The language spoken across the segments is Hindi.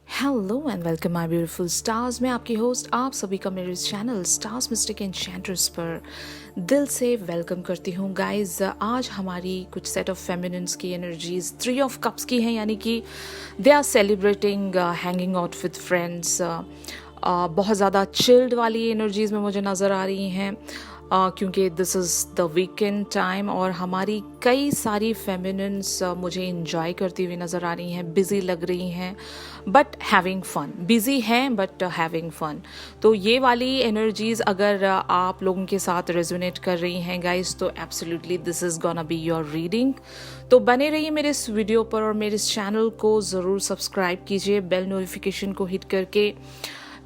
Hello and welcome my beautiful stars. मैं आपकी होस्ट आप सभी का मेरे इस चैनल स्टार्स मिस्टिक एन्चेंट्रेस पर दिल से वेलकम करती हूँ। गाइज, आज हमारी कुछ सेट ऑफ फेमिनिन्स की एनर्जीज 3 of Cups की हैं, यानी कि they are celebrating hanging out with friends. बहुत ज़्यादा चिल्ड वाली एनर्जीज में मुझे नज़र आ रही हैं, क्योंकि this is the weekend time और हमारी कई सारी फेमिनिन्स मुझे इंजॉय करती हुई नज़र आ रही हैं, बिज़ी लग रही हैं बट हैविंग फन। बिज़ी हैं बट हैविंग फन। तो ये वाली एनर्जीज़ अगर आप लोगों के साथ रेजोनेट कर रही हैं गाइस, तो absolutely this is gonna be your reading. तो बने रहिए मेरे इस वीडियो पर और मेरे इस चैनल को ज़रूर सब्सक्राइब कीजिए, बेल नोटिफिकेशन को हिट करके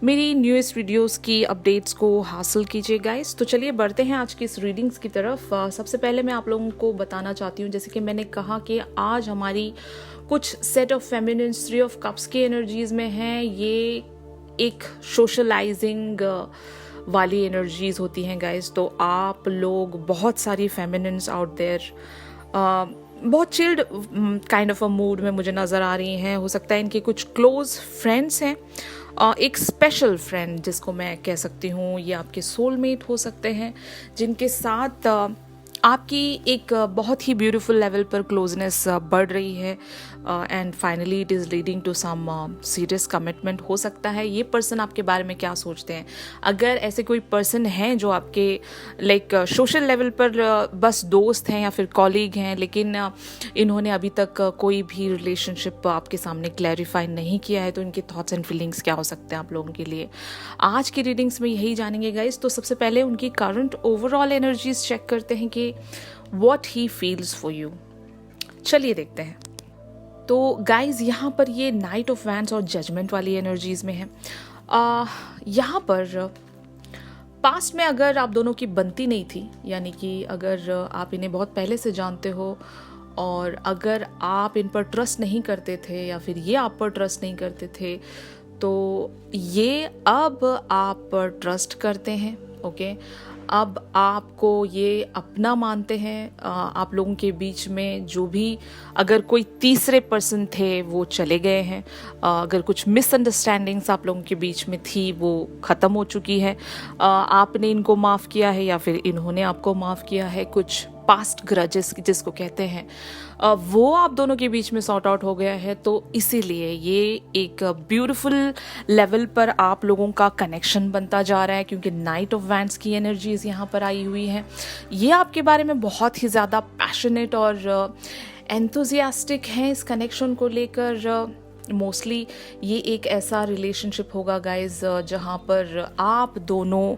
मेरी न्यूएस्ट वीडियोस की अपडेट्स को हासिल कीजिए गाइस। तो चलिए बढ़ते हैं आज की इस रीडिंग्स की तरफ। सबसे पहले मैं आप लोगों को बताना चाहती हूँ, जैसे कि मैंने कहा कि आज हमारी कुछ set of feminines 3 of Cups की एनर्जीज में हैं। ये एक सोशलाइजिंग वाली एनर्जीज होती हैं गाइस। तो आप लोग बहुत सारी फेमिनिन्स आउट देयर बहुत chilled kind of a mood में मुझे नज़र आ रही हैं। हो सकता है इनके कुछ क्लोज फ्रेंड्स हैं, एक स्पेशल फ्रेंड जिसको मैं कह सकती हूँ, ये आपके सोलमेट हो सकते हैं, जिनके साथ आपकी एक बहुत ही ब्यूटीफुल लेवल पर क्लोजनेस बढ़ रही है and finally it is leading to some serious commitment. हो सकता है ये पर्सन आपके बारे में क्या सोचते हैं। अगर ऐसे कोई पर्सन हैं जो आपके लाइक सोशल लेवल पर बस दोस्त हैं या फिर कॉलीग हैं, लेकिन इन्होंने अभी तक कोई भी रिलेशनशिप आपके सामने क्लैरिफाई नहीं किया है, तो इनके थॉट्स एंड फीलिंग्स क्या हो सकते हैं आप लोगों के लिए, आज की रीडिंग्स में यही जानेंगे गाइस। तो सबसे पहले उनकी करंट ओवरऑल एनर्जीज चेक करते हैं कि what he feels for you. चलिए देखते हैं। तो गाइज, यहाँ पर ये नाइट ऑफ वैंड्स और जजमेंट वाली एनर्जीज में है। यहाँ पर पास्ट में अगर आप दोनों की बनती नहीं थी, यानी कि अगर आप इन्हें बहुत पहले से जानते हो और अगर आप इन पर ट्रस्ट नहीं करते थे या फिर ये आप पर ट्रस्ट नहीं करते थे, तो ये अब आप पर ट्रस्ट करते हैं। ओके, अब आपको ये अपना मानते हैं। आप लोगों के बीच में जो भी अगर कोई तीसरे पर्सन थे वो चले गए हैं। अगर कुछ मिसअंडरस्टैंडिंग्स आप लोगों के बीच में थी वो ख़त्म हो चुकी है। आपने इनको माफ़ किया है या फिर इन्होंने आपको माफ़ किया है। कुछ पास्ट ग्रजेस जिसको कहते हैं वो आप दोनों के बीच में सॉर्ट आउट हो गया है। तो इसीलिए ये एक ब्यूटीफुल लेवल पर आप लोगों का कनेक्शन बनता जा रहा है, क्योंकि नाइट ऑफ वैंड्स की एनर्जीज यहाँ पर आई हुई हैं। ये आपके बारे में बहुत ही ज़्यादा पैशनेट और एंथुजियास्टिक हैं इस कनेक्शन को लेकर। मोस्टली ये एक ऐसा रिलेशनशिप होगा गाइज जहाँ पर आप दोनों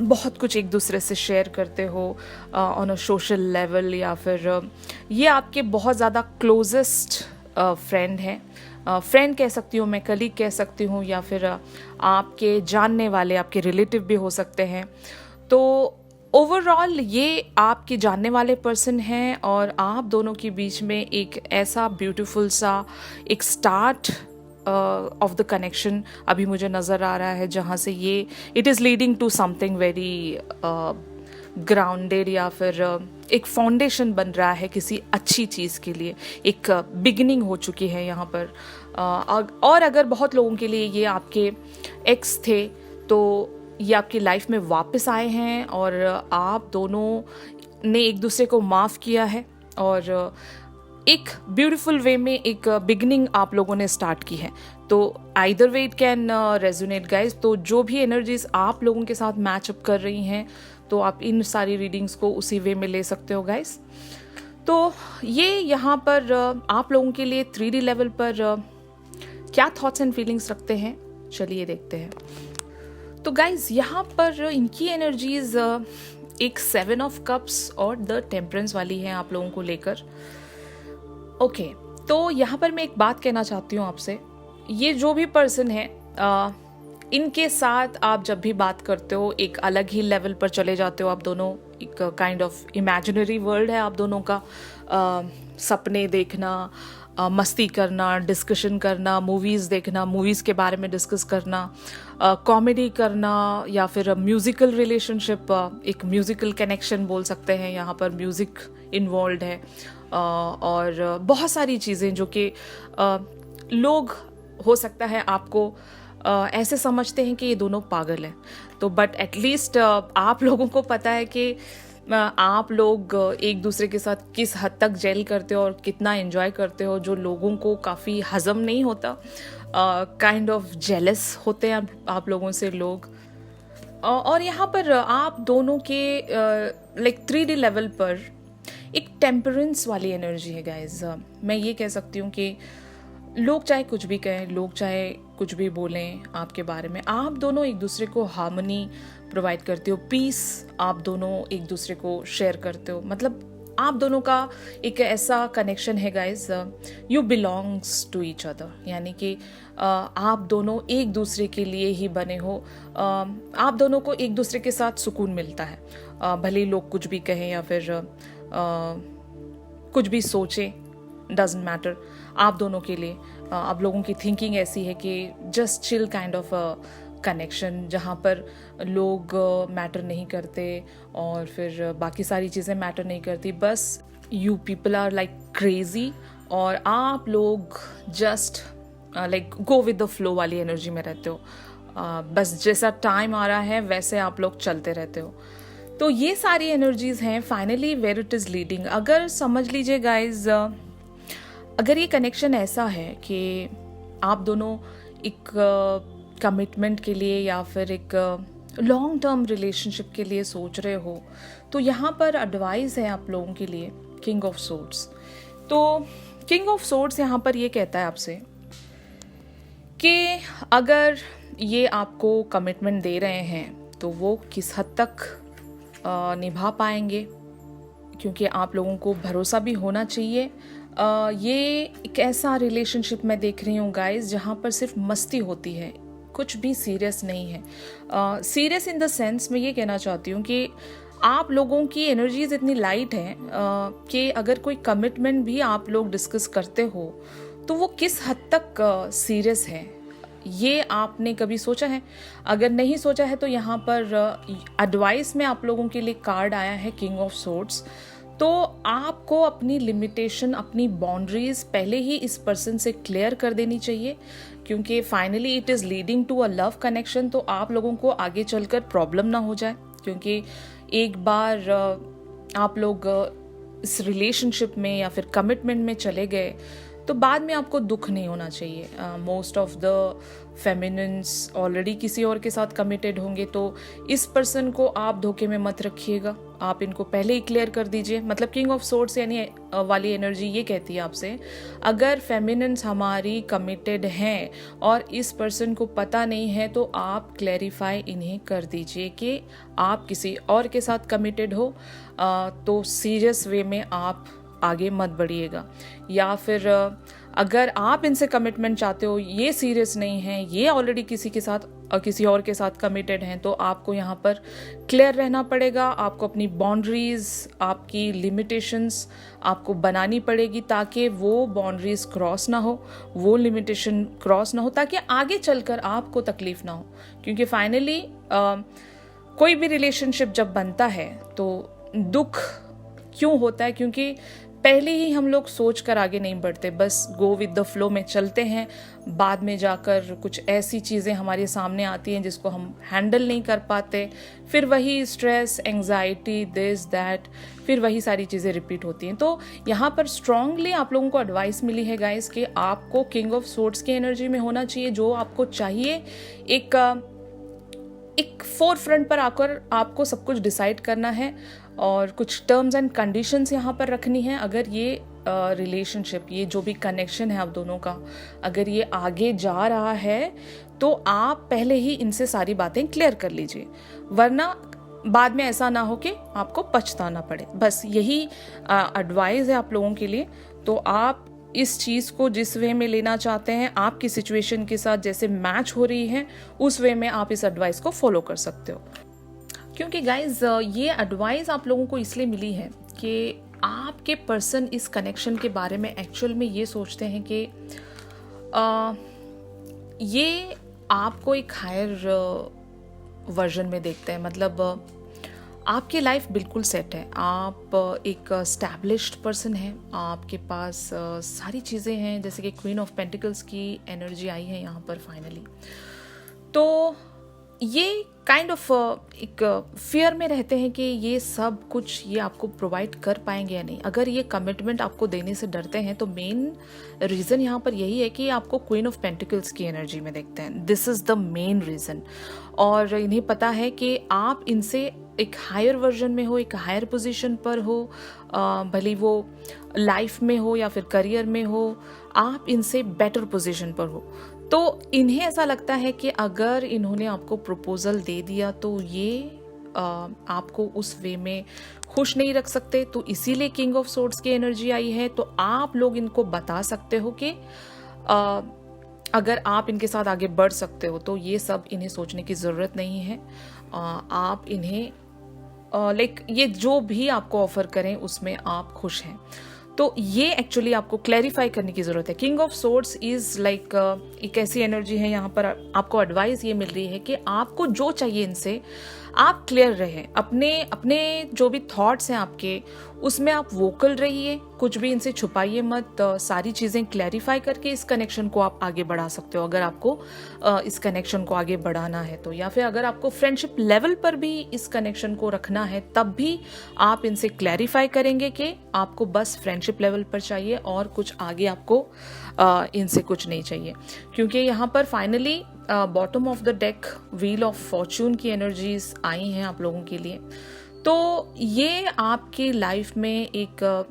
बहुत कुछ एक दूसरे से शेयर करते हो ऑन अ सोशल लेवल, या फिर ये आपके बहुत ज़्यादा क्लोजेस्ट फ्रेंड हैं। फ्रेंड कह सकती हूँ मैं, कलीग कह सकती हूँ, या फिर आपके जानने वाले, आपके रिलेटिव भी हो सकते हैं। तो ओवरऑल ये आपके जानने वाले पर्सन हैं और आप दोनों के बीच में एक ऐसा ब्यूटीफुल सा एक स्टार्ट ऑफ द कनेक्शन अभी मुझे नज़र आ रहा है, जहाँ से ये it is leading to something very grounded, या फिर एक फाउंडेशन बन रहा है किसी अच्छी चीज़ के लिए। एक बिगिनिंग हो चुकी है यहाँ पर। और अगर बहुत लोगों के लिए ये आपके एक्स थे, तो ये आपकी लाइफ में वापस आए हैं और आप दोनों ने एक दूसरे को माफ़ किया है और एक ब्यूटीफुल वे में एक बिगनिंग आप लोगों ने स्टार्ट की है। तो either way it can resonate guys. तो जो भी एनर्जीज आप लोगों के साथ मैच अप कर रही हैं, तो आप इन सारी रीडिंग्स को उसी वे में ले सकते हो गाइज। तो ये यहाँ पर आप लोगों के लिए 3D लेवल पर क्या थॉट्स एंड फीलिंग्स रखते हैं, चलिए देखते हैं। तो गाइज, यहाँ पर इनकी एनर्जीज एक 7 of Cups और द टेम्परेंस वाली है आप लोगों को लेकर। ओके, तो यहाँ पर मैं एक बात कहना चाहती हूँ आपसे। ये जो भी पर्सन है, इनके साथ आप जब भी बात करते हो एक अलग ही लेवल पर चले जाते हो। आप दोनों एक काइंड ऑफ इमेजिनरी वर्ल्ड है आप दोनों का। सपने देखना, मस्ती करना, डिस्कशन करना, मूवीज़ देखना, मूवीज़ के बारे में डिस्कस करना, कॉमेडी करना, या फिर म्यूज़िकल रिलेशनशिप, एक म्यूज़िकल कनेक्शन बोल सकते हैं। यहाँ पर म्यूज़िक इन्वॉल्व है और बहुत सारी चीज़ें जो कि लोग हो सकता है आपको ऐसे समझते हैं कि ये दोनों पागल हैं, तो बट एटलीस्ट आप लोगों को पता है कि आप लोग एक दूसरे के साथ किस हद तक जेल करते हो और कितना एंजॉय करते हो, जो लोगों को काफ़ी हजम नहीं होता, काइंड ऑफ जेलस होते हैं आप लोगों से लोग। और यहाँ पर आप दोनों के लाइक 3D लेवल पर एक टेम्परेंस वाली एनर्जी है गाइज। मैं ये कह सकती हूँ कि लोग चाहे कुछ भी कहें, लोग चाहे कुछ भी बोलें आपके बारे में, आप दोनों एक दूसरे को हार्मनी प्रोवाइड करते हो, पीस आप दोनों एक दूसरे को शेयर करते हो। मतलब आप दोनों का एक ऐसा कनेक्शन है guys, you belongs to each other, यानी कि आप दोनों एक दूसरे के लिए ही बने हो। आप दोनों को एक दूसरे के साथ सुकून मिलता है, भले ही लोग कुछ भी कहें या फिर कुछ भी सोचें, डजंट मैटर। आप दोनों के लिए आप लोगों की थिंकिंग ऐसी है कि just chill kind of connection, जहाँ पर लोग मैटर नहीं करते और फिर बाकी सारी चीज़ें मैटर नहीं करती, बस you people are like crazy और आप लोग just like go with the flow वाली एनर्जी में रहते हो। बस जैसा टाइम आ रहा है वैसे आप लोग चलते रहते हो। तो ये सारी एनर्जीज हैं finally where it is leading. अगर समझ लीजिए गाइज, अगर ये कनेक्शन ऐसा है कि आप दोनों एक कमिटमेंट के लिए या फिर एक लॉन्ग टर्म रिलेशनशिप के लिए सोच रहे हो, तो यहाँ पर एडवाइस है आप लोगों के लिए किंग ऑफ सोर्ड्स। तो किंग ऑफ सोर्ड्स यहाँ पर ये कहता है आपसे कि अगर ये आपको कमिटमेंट दे रहे हैं तो वो किस हद तक निभा पाएंगे, क्योंकि आप लोगों को भरोसा भी होना चाहिए। ये एक ऐसा रिलेशनशिप मैं देख रही हूँ गाइज जहाँ पर सिर्फ मस्ती होती है, कुछ भी सीरियस नहीं है। सीरियस इन द सेंस मैं ये कहना चाहती हूँ कि आप लोगों की एनर्जीज इतनी लाइट हैं कि अगर कोई कमिटमेंट भी आप लोग डिस्कस करते हो तो वो किस हद तक सीरियस है, ये आपने कभी सोचा है? अगर नहीं सोचा है तो यहाँ पर एडवाइस में आप लोगों के लिए कार्ड आया है किंग ऑफ सोर्ड्स। तो आपको अपनी लिमिटेशन, अपनी बाउंड्रीज पहले ही इस पर्सन से क्लियर कर देनी चाहिए, क्योंकि finally it is leading to a love connection. तो आप लोगों को आगे चलकर प्रॉब्लम ना हो जाए, क्योंकि एक बार आप लोग इस रिलेशनशिप में या फिर कमिटमेंट में चले गए तो बाद में आपको दुख नहीं होना चाहिए। Most of the feminines already किसी और के साथ कमिटेड होंगे, तो इस पर्सन को आप धोखे में मत रखिएगा, आप इनको पहले ही क्लियर कर दीजिए। मतलब किंग ऑफ सोर्ड्स यानी वाली एनर्जी ये कहती है आपसे, अगर फेमिनिन्स हमारी कमिटेड हैं और इस पर्सन को पता नहीं है तो आप क्लैरिफाई इन्हें कर दीजिए कि आप किसी और के साथ कमिटेड हो, तो सीरियस वे में आप आगे मत बढ़िएगा। या फिर अगर आप इनसे कमिटमेंट चाहते हो, ये सीरियस नहीं है, ये ऑलरेडी किसी के साथ किसी और के साथ कमिटेड हैं, तो आपको यहाँ पर क्लियर रहना पड़ेगा। आपको अपनी बाउंड्रीज, आपकी लिमिटेशंस आपको बनानी पड़ेगी ताकि वो बाउंड्रीज क्रॉस ना हो, वो लिमिटेशन क्रॉस ना हो, ताकि आगे चलकर आपको तकलीफ ना हो। क्योंकि फाइनली कोई भी रिलेशनशिप जब बनता है तो दुख क्यों होता है? क्योंकि पहले ही हम लोग सोच कर आगे नहीं बढ़ते, बस गो विद द फ्लो में चलते हैं। बाद में जाकर कुछ ऐसी चीज़ें हमारे सामने आती हैं जिसको हम हैंडल नहीं कर पाते, फिर वही स्ट्रेस, एंग्जाइटी, दिस दैट, फिर वही सारी चीज़ें रिपीट होती हैं। तो यहाँ पर स्ट्रांगली आप लोगों को एडवाइस मिली है गाइस कि आपको किंग ऑफ सोर्ड्स की एनर्जी में होना चाहिए। जो आपको चाहिए, एक फोर फ्रंट पर आकर आपको सब कुछ डिसाइड करना है और कुछ टर्म्स एंड कंडीशंस यहाँ पर रखनी है। अगर ये रिलेशनशिप, ये जो भी कनेक्शन है आप दोनों का, अगर ये आगे जा रहा है तो आप पहले ही इनसे सारी बातें क्लियर कर लीजिए, वरना बाद में ऐसा ना हो कि आपको पछताना पड़े। बस यही एडवाइस है आप लोगों के लिए। तो आप इस चीज़ को जिस वे में लेना चाहते हैं, आपकी सिचुएशन के साथ जैसे मैच हो रही है, उस वे में आप इस एडवाइस को फॉलो कर सकते हो। क्योंकि गाइज ये एडवाइस आप लोगों को इसलिए मिली है कि आपके पर्सन इस कनेक्शन के बारे में एक्चुअल में ये सोचते हैं कि ये आपको एक हायर वर्जन में देखते हैं। मतलब आपकी लाइफ बिल्कुल सेट है, आप एक स्टैब्लिश्ड पर्सन हैं, आपके पास सारी चीज़ें हैं, जैसे कि क्वीन ऑफ पेंटिकल्स की एनर्जी आई है यहाँ पर फाइनली। तो ये काइंड ऑफ एक फियर में रहते हैं कि ये सब कुछ ये आपको प्रोवाइड कर पाएंगे या नहीं। अगर ये कमिटमेंट आपको देने से डरते हैं तो मेन रीज़न यहाँ पर यही है कि आपको क्वीन ऑफ पेंटिकल्स की एनर्जी में देखते हैं। This is the main reason. और इन्हें पता है कि आप इनसे एक हायर वर्जन में हो, एक हायर पोजीशन पर हो, भले वो लाइफ में हो या फिर करियर में हो, आप इनसे बेटर पोजीशन पर हो। तो इन्हें ऐसा लगता है कि अगर इन्होंने आपको प्रपोजल दे दिया तो ये आपको उस वे में खुश नहीं रख सकते, तो इसीलिए किंग ऑफ सोर्ड्स की एनर्जी आई है। तो आप लोग इनको बता सकते हो कि अगर आप इनके साथ आगे बढ़ सकते हो तो ये सब इन्हें सोचने की ज़रूरत नहीं है। आप इन्हें लाइक ये जो भी आपको ऑफर करें उसमें आप खुश हैं। तो ये एक्चुअली आपको क्लैरिफाई करने की ज़रूरत है। King of swords is like एक ऐसी एनर्जी है, यहाँ पर आपको एडवाइस ये मिल रही है कि आपको जो चाहिए इनसे आप क्लियर रहें। अपने अपने जो भी थॉट्स हैं आपके, उसमें आप वोकल रहिए, कुछ भी इनसे छुपाइए मत। सारी चीज़ें क्लैरिफाई करके इस कनेक्शन को आप आगे बढ़ा सकते हो, अगर आपको इस कनेक्शन को आगे बढ़ाना है तो। या फिर अगर आपको फ्रेंडशिप लेवल पर भी इस कनेक्शन को रखना है तब भी आप इनसे क्लैरिफाई करेंगे कि आपको बस फ्रेंडशिप लेवल पर चाहिए और कुछ आगे आपको इनसे कुछ नहीं चाहिए। क्योंकि यहाँ पर finally bottom of the deck wheel of Fortune की एनर्जीज आई हैं आप लोगों के लिए। तो ये आपकी लाइफ में एक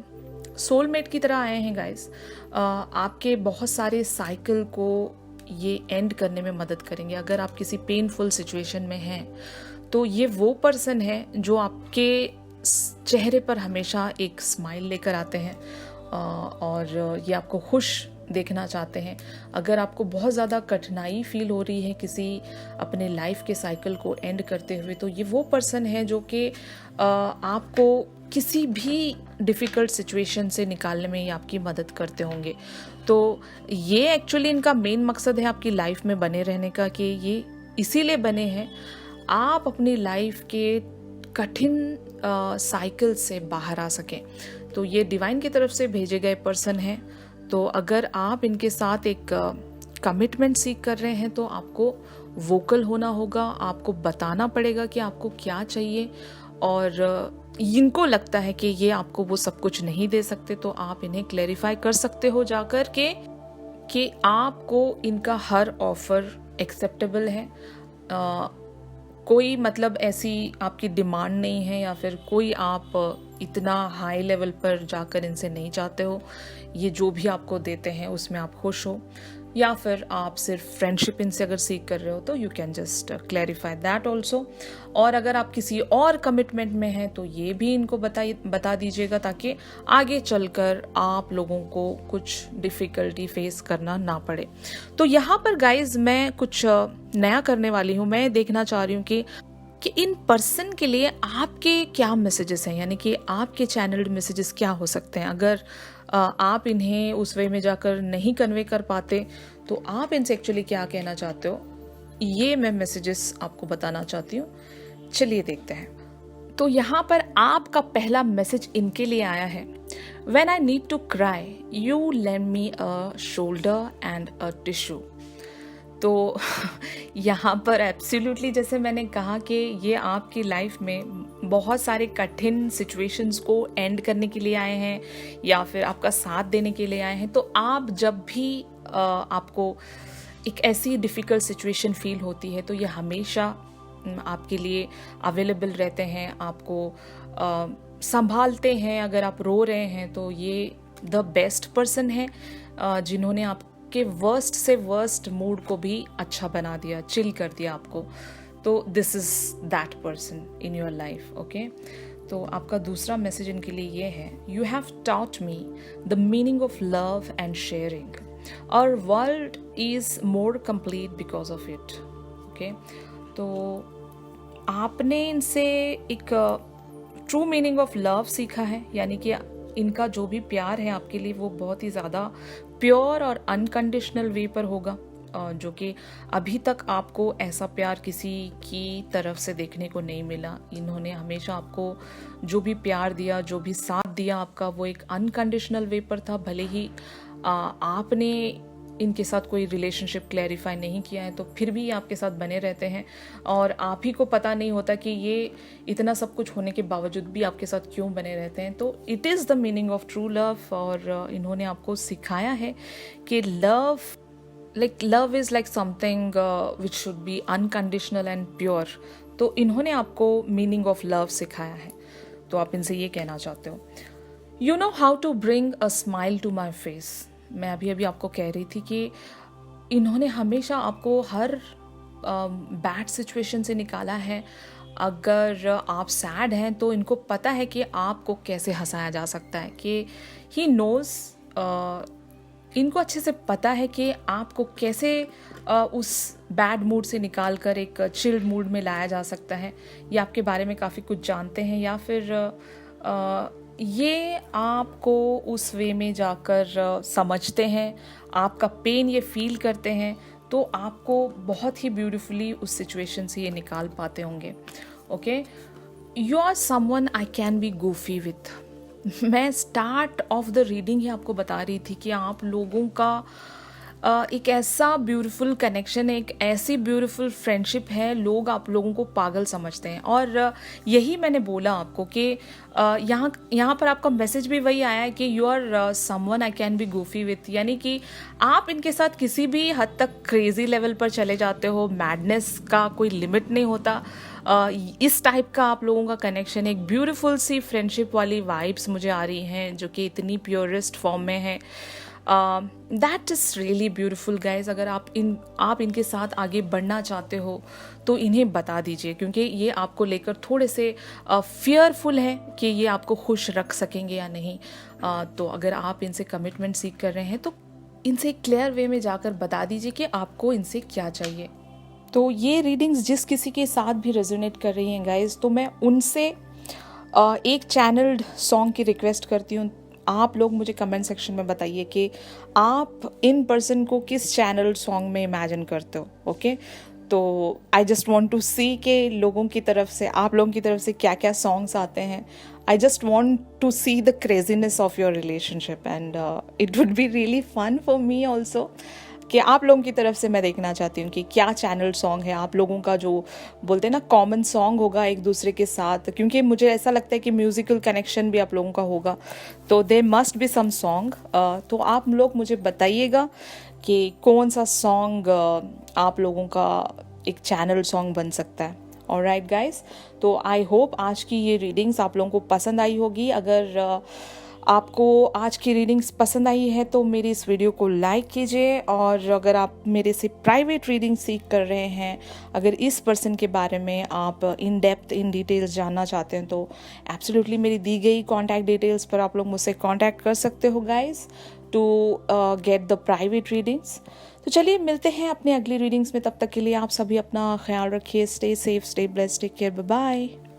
सोलमेट की तरह आए हैं गाइस। आपके बहुत सारे साइकिल को ये एंड करने में मदद करेंगे। अगर आप किसी पेनफुल सिचुएशन में हैं तो ये वो पर्सन है जो आपके चेहरे पर हमेशा एक स्माइल लेकर आते हैं और ये आपको खुश देखना चाहते हैं। अगर आपको बहुत ज़्यादा कठिनाई फील हो रही है किसी अपने लाइफ के साइकिल को एंड करते हुए, तो ये वो पर्सन है जो कि आपको किसी भी डिफ़िकल्ट सिचुएशन से निकालने में ही आपकी मदद करते होंगे। तो ये एक्चुअली इनका मेन मकसद है आपकी लाइफ में बने रहने का, कि ये इसीलिए बने हैं आप अपनी लाइफ के कठिन साइकिल से बाहर आ सकें। तो ये डिवाइन की तरफ से भेजे गए पर्सन हैं। तो अगर आप इनके साथ एक कमिटमेंट सीख कर रहे हैं तो आपको वोकल होना होगा, आपको बताना पड़ेगा कि आपको क्या चाहिए। और इनको लगता है कि ये आपको वो सब कुछ नहीं दे सकते, तो आप इन्हें क्लैरिफाई कर सकते हो जाकर के कि आपको इनका हर ऑफर एक्सेप्टेबल है। कोई मतलब ऐसी आपकी डिमांड नहीं है या फिर कोई आप इतना हाई लेवल पर जाकर इनसे नहीं चाहते हो। ये जो भी आपको देते हैं उसमें आप खुश हो, या फिर आप सिर्फ फ्रेंडशिप इनसे अगर सीख कर रहे हो तो you can just clarify that also. और अगर आप किसी और कमिटमेंट में हैं तो ये भी इनको बता दीजिएगा, ताकि आगे चलकर आप लोगों को कुछ डिफ़िकल्टी फेस करना ना पड़े। तो यहाँ पर गाइज मैं कुछ नया करने वाली हूँ। मैं देखना चाह रही हूँ कि इन पर्सन के लिए आपके क्या मैसेजेस हैं, यानी कि आपके चैनल्ड मैसेजेस क्या हो सकते हैं। अगर आप इन्हें उस वे में जाकर नहीं कन्वे कर पाते तो आप इनसे एक्चुअली क्या कहना चाहते हो, ये मैं मैसेजेस आपको बताना चाहती हूँ। चलिए देखते हैं। तो यहाँ पर आपका पहला मैसेज इनके लिए आया है। When I need to cry, you lend me a shoulder and a tissue. तो यहाँ पर एब्सोल्युटली जैसे मैंने कहा कि ये आपकी लाइफ में बहुत सारे कठिन सिचुएशंस को एंड करने के लिए आए हैं या फिर आपका साथ देने के लिए आए हैं। तो आप जब भी आपको एक ऐसी डिफ़िकल्ट सिचुएशन फील होती है तो ये हमेशा आपके लिए अवेलेबल रहते हैं, आपको संभालते हैं। अगर आप रो रहे हैं तो ये द बेस्ट पर्सन है जिन्होंने आप के वर्स्ट से वर्स्ट मूड को भी अच्छा बना दिया, चिल कर दिया आपको। तो this is that person in your life. Okay, तो आपका दूसरा मैसेज इनके लिए ये है, you have taught me the meaning of love and sharing, our world is more complete because of it. Okay, तो आपने इनसे एक ट्रू मीनिंग ऑफ लव सीखा है, यानी कि इनका जो भी प्यार है आपके लिए वो बहुत ही ज़्यादा प्योर और अनकंडीशनल वे पर होगा। जो कि अभी तक आपको ऐसा प्यार किसी की तरफ से देखने को नहीं मिला। इन्होंने हमेशा आपको जो भी प्यार दिया, जो भी साथ दिया आपका, वो एक अनकंडीशनल वे पर था। भले ही आपने इनके साथ कोई रिलेशनशिप क्लैरिफाई नहीं किया है, तो फिर भी ये आपके साथ बने रहते हैं और आप ही को पता नहीं होता कि ये इतना सब कुछ होने के बावजूद भी आपके साथ क्यों बने रहते हैं। तो it is the meaning of true love. और इन्होंने आपको सिखाया है कि love is like something which should be unconditional and pure. तो इन्होंने आपको मीनिंग ऑफ लव सिखाया है। तो आप इनसे ये कहना चाहते हो, you know how to bring a smile to my face. मैं अभी आपको कह रही थी कि इन्होंने हमेशा आपको हर बैड सिचुएशन से निकाला है। अगर आप सैड हैं तो इनको पता है कि आपको कैसे हंसाया जा सकता है, कि ही नोज़, इनको अच्छे से पता है कि आपको कैसे उस बैड मूड से निकाल कर एक चिल्ड मूड में लाया जा सकता है। ये आपके बारे में काफ़ी कुछ जानते हैं, या फिर ये आपको उस वे में जाकर समझते हैं, आपका पेन ये फील करते हैं, तो आपको बहुत ही ब्यूटीफुली उस सिचुएशन से ये निकाल पाते होंगे। Okay, you are someone I can be goofy with. मैं स्टार्ट ऑफ द रीडिंग ही आपको बता रही थी कि आप लोगों का एक ऐसा ब्यूटीफुल कनेक्शन है, एक ऐसी ब्यूटीफुल फ्रेंडशिप है, लोग आप लोगों को पागल समझते हैं। और यही मैंने बोला आपको कि यहाँ पर आपका मैसेज भी वही आया है कि you are someone I can be goofy with, यानी कि आप इनके साथ किसी भी हद तक क्रेजी लेवल पर चले जाते हो। मैडनेस का कोई लिमिट नहीं होता। इस टाइप का आप लोगों का कनेक्शन, एक ब्यूटीफुल सी फ्रेंडशिप वाली वाइब्स मुझे आ रही हैं, जो कि इतनी प्योरेस्ट फॉर्म में है। That is really beautiful guys. अगर आप इनके साथ आगे बढ़ना चाहते हो तो इन्हें बता दीजिए, क्योंकि ये आपको लेकर थोड़े से फियरफुल हैं कि ये आपको खुश रख सकेंगे या नहीं। तो अगर आप इनसे कमिटमेंट सीख कर रहे हैं तो इनसे क्लियर वे में जाकर बता दीजिए कि आपको इनसे क्या चाहिए। तो ये रीडिंग्स जिस किसी के साथ भी रेजोनेट कर रही हैं गाइज, तो मैं उनसे एक चैनल्ड सॉन्ग की रिक्वेस्ट करती हूँ। आप लोग मुझे कमेंट सेक्शन में बताइए कि आप इन पर्सन को किस चैनल सॉन्ग में इमेजिन करते हो। ओके, तो आई जस्ट वॉन्ट टू सी के लोगों की तरफ से, आप लोगों की तरफ से क्या क्या सॉन्ग्स आते हैं। I just want to see the craziness of your relationship and it would be really fun for me also, कि आप लोगों की तरफ से मैं देखना चाहती हूँ कि क्या चैनल सॉन्ग है आप लोगों का, जो बोलते हैं ना कॉमन सॉन्ग होगा एक दूसरे के साथ, क्योंकि मुझे ऐसा लगता है कि म्यूज़िकल कनेक्शन भी आप लोगों का होगा, तो there must be some song. तो आप लोग मुझे बताइएगा कि कौन सा सॉन्ग आप लोगों का एक चैनल सॉन्ग बन सकता है। ऑलराइट गाइस, तो आई होप आज की ये रीडिंग्स आप लोगों को पसंद आई होगी। अगर आपको आज की रीडिंग्स पसंद आई है तो मेरी इस वीडियो को लाइक कीजिए, और अगर आप मेरे से प्राइवेट रीडिंग सीख कर रहे हैं, अगर इस पर्सन के बारे में आप इन डेप्थ इन डिटेल्स जानना चाहते हैं, तो एब्सोल्युटली मेरी दी गई कॉन्टैक्ट डिटेल्स पर आप लोग मुझसे कॉन्टैक्ट कर सकते हो guys, to get the private readings. तो चलिए मिलते हैं अपने अगली रीडिंग्स में, तब तक के लिए आप सभी अपना ख्याल रखिए। Stay safe, stay blessed, take care, bye bye.